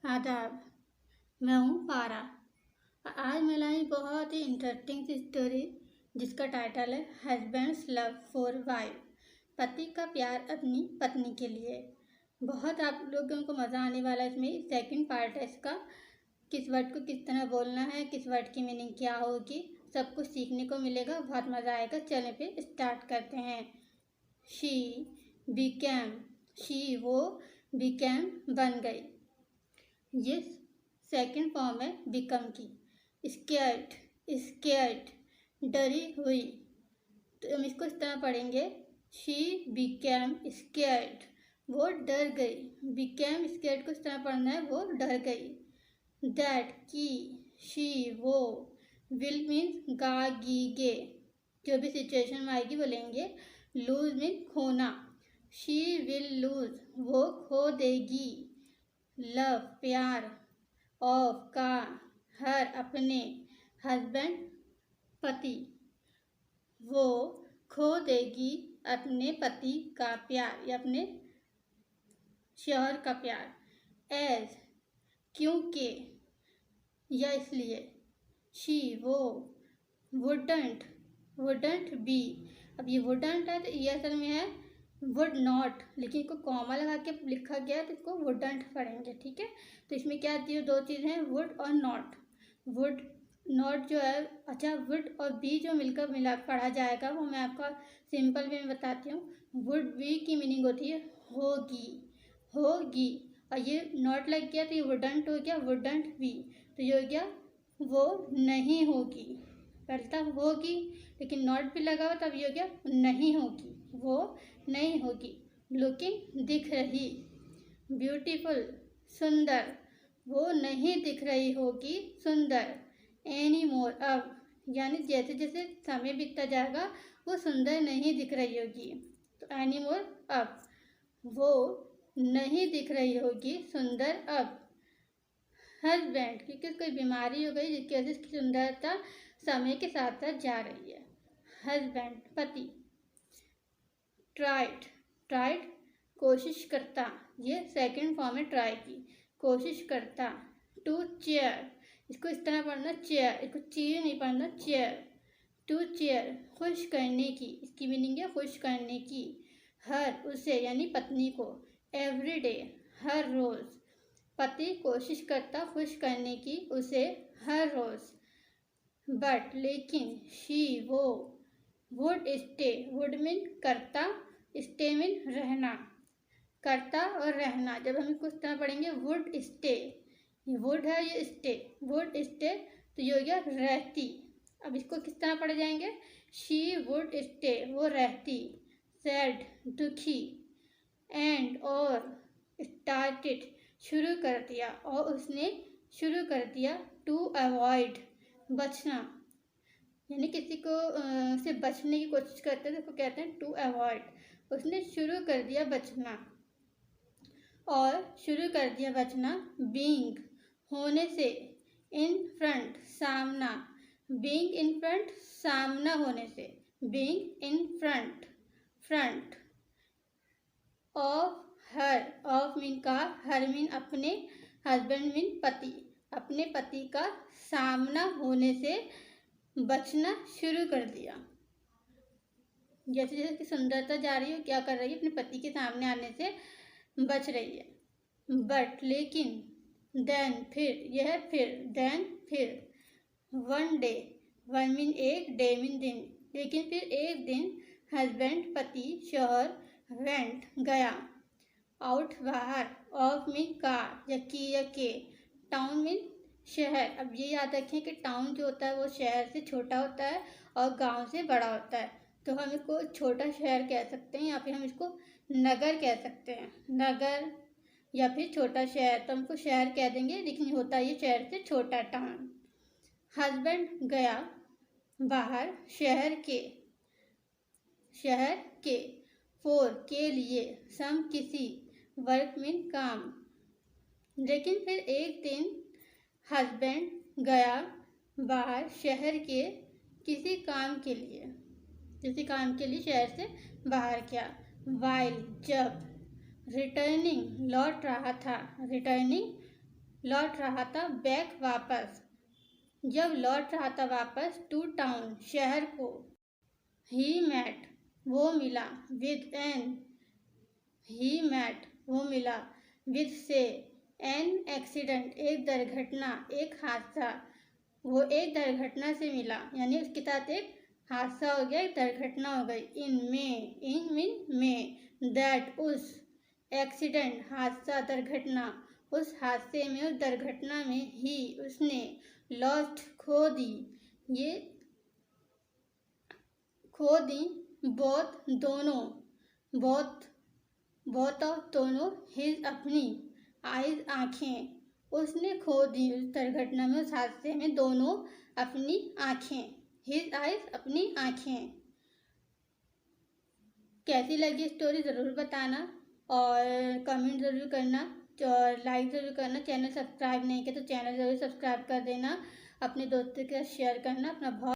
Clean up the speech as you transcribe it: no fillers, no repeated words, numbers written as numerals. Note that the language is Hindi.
आदाब। मैं हूँ पारा। आज मैं लाई बहुत ही इंटरेस्टिंग सी स्टोरी जिसका टाइटल है हस्बैंड्स लव फॉर वाइफ। पति का प्यार अपनी पत्नी के लिए। बहुत आप लोगों को मज़ा आने वाला है। इसमें सेकंड पार्ट है इसका। किस वर्ड को किस तरह बोलना है, किस वर्ड की मीनिंग क्या होगी, सब कुछ सीखने को मिलेगा। बहुत मज़ा आएगा। चलें फिर स्टार्ट करते हैं। शी बिकेम, शी वो, बिकेम बन गई। ये सेकंड फॉर्म है बिकम की। स्केर्ड, स्केर्ड डरी हुई। तो हम इसको इस तरह पढ़ेंगे, शी बिकेम स्केर्ड, वो डर गई। बिकेम स्केर्ड को इस तरह पढ़ना है, वो डर गई। दैट की, शी वो, विल मीन गा गी गे, जो भी सिचुएशन में आएगी बोलेंगे। लूज मीन खोना, शी विल लूज, वो खो देगी। लव प्यार, ऑफ का, हर अपने, हस्बैंड पति, वो खो देगी अपने पति का प्यार या अपने शौहर का प्यार। एज क्योंकि या इसलिए। शी वो, वुडंट, वुडंट बी। अब ये वुडंट है तो ये असल में है वुड नॉट, लेकिन इसको कॉमा लगा के लिखा गया तो इसको वुडंट पढ़ेंगे। ठीक है, तो इसमें क्या आती है, दो चीज़ें हैं, वुड और नॉट। वुड नॉट जो है, अच्छा वुड और बी जो मिलकर मिला पढ़ा जाएगा वो मैं आपका सिंपल वे में बताती हूँ। वुड बी की मीनिंग होती है होगी, होगी। और ये नॉट लग गया तो ये वुडंट हो गया, वुडंट बी। तो ये हो गया वो नहीं होगी। पहले था होगी लेकिन नॉट भी लगा हुआ, तब ये हो गया नहीं होगी, वो नहीं होगी। लुकिंग दिख रही, ब्यूटीफुल सुंदर, वो नहीं दिख रही होगी सुंदर। एनी मोर अब, यानी जैसे जैसे समय बीतता जाएगा वो सुंदर नहीं दिख रही होगी। तो एनी मोर अब, वो नहीं दिख रही होगी सुंदर अब। हस्बैंड, क्योंकि कोई बीमारी हो गई जिसकी वजह से इसकी सुंदरता समय के साथ साथ जा रही है। हस्बैंड पति। ट्राइड, ट्राइड कोशिश करता, ये सेकंड फॉर्म है ट्राई की, कोशिश करता। टू चेयर, इसको इस तरह पढ़ना चेयर, इसको चीर नहीं पढ़ना चेयर। टू चेयर खुश करने की, इसकी मीनिंग है खुश करने की। हर उसे यानी पत्नी को। एवरी डे हर रोज़, पति कोशिश करता खुश करने की उसे हर रोज़। बट लेकिन, शी वो, वुड स्टे, वुड मीन करता, स्टे मीन रहना, करता और रहना। जब हम इसको इस तरह पढ़ेंगे वुड स्टे, ये वुड है ये स्टे, वुड स्टे, तो ये हो गया रहती। अब इसको किस तरह पढ़ जाएंगे, शी वुड स्टे, वो रहती। सैड दुखी। एंड और, स्टार्टेड शुरू कर दिया, और उसने शुरू कर दिया। टू अवॉइड बचना, यानी किसी को से बचने की कोशिश करते हैं तो उसको कहते हैं टू अवॉइड। उसने शुरू कर दिया बचना, और शुरू कर दिया बचना। बीइंग होने से, इन फ्रंट सामना, बीइंग इन फ्रंट सामना होने से, being in front, front. Of her, of mean का, हर मीन अपने, हस्बैंड मीन पति, अपने पति का सामना होने से बचना शुरू कर दिया। जैसे जैसे कि सुंदरता जा रही है, क्या कर रही है, अपने पति के सामने आने से बच रही है। बट लेकिन, देन फिर, यह फिर, देन फिर। वन डे, वन मीन एक, डे मीन दिन, लेकिन फिर एक दिन। हस्बैंड पति, शौहर, वेंट गया। आउट बाहर, ऑफ मीन का, यकी यके, टाउन मीन शहर। अब ये याद रखें कि टाउन जो होता है वो शहर से छोटा होता है और गांव से बड़ा होता है। तो हम इसको छोटा शहर कह सकते हैं या फिर हम इसको नगर कह सकते हैं, नगर या फिर छोटा शहर। तो हमको शहर कह देंगे लेकिन होता ये शहर से छोटा, टाउन। हस्बैंड गया बाहर, शहर के, शहर के। फोर के लिए, सम किसी, वर्क मीन काम। लेकिन फिर एक दिन हस्बैंड गया बाहर शहर के किसी काम के लिए, किसी काम के लिए शहर से बाहर गया। वाइल जब, रिटर्निंग लौट रहा था, रिटर्निंग लौट रहा था बैक वापस, जब लौट रहा था वापस टू टाउन शहर को, ही मैट वो मिला, विद एन ही मैट वो मिला, विद से एन एक्सीडेंट एक दुर्घटना, एक हादसा, वो एक दुर्घटना से मिला, यानी उसके साथ एक हादसा हो गया, एक दुर्घटना हो गई। इन मीन में, दैट उस, एक्सीडेंट हादसा दुर्घटना, उस हादसे में उस दुर्घटना में ही उसने, लॉस्ट खो दी, ये खो दी, बोथ दोनों, बोथ बोथ ऑफ दोनों, हिज अपनी, आइज आँखें, उसने खो दी उस दुर्घटना में, उस हादसे में दोनों अपनी आँखें, हिज आइज अपनी आँखें। कैसी लगी स्टोरी ज़रूर बताना और कमेंट ज़रूर करना और लाइक ज़रूर करना। चैनल सब्सक्राइब नहीं किया तो चैनल ज़रूर सब्सक्राइब कर देना, अपने दोस्तों के साथ शेयर करना। अपना बहुत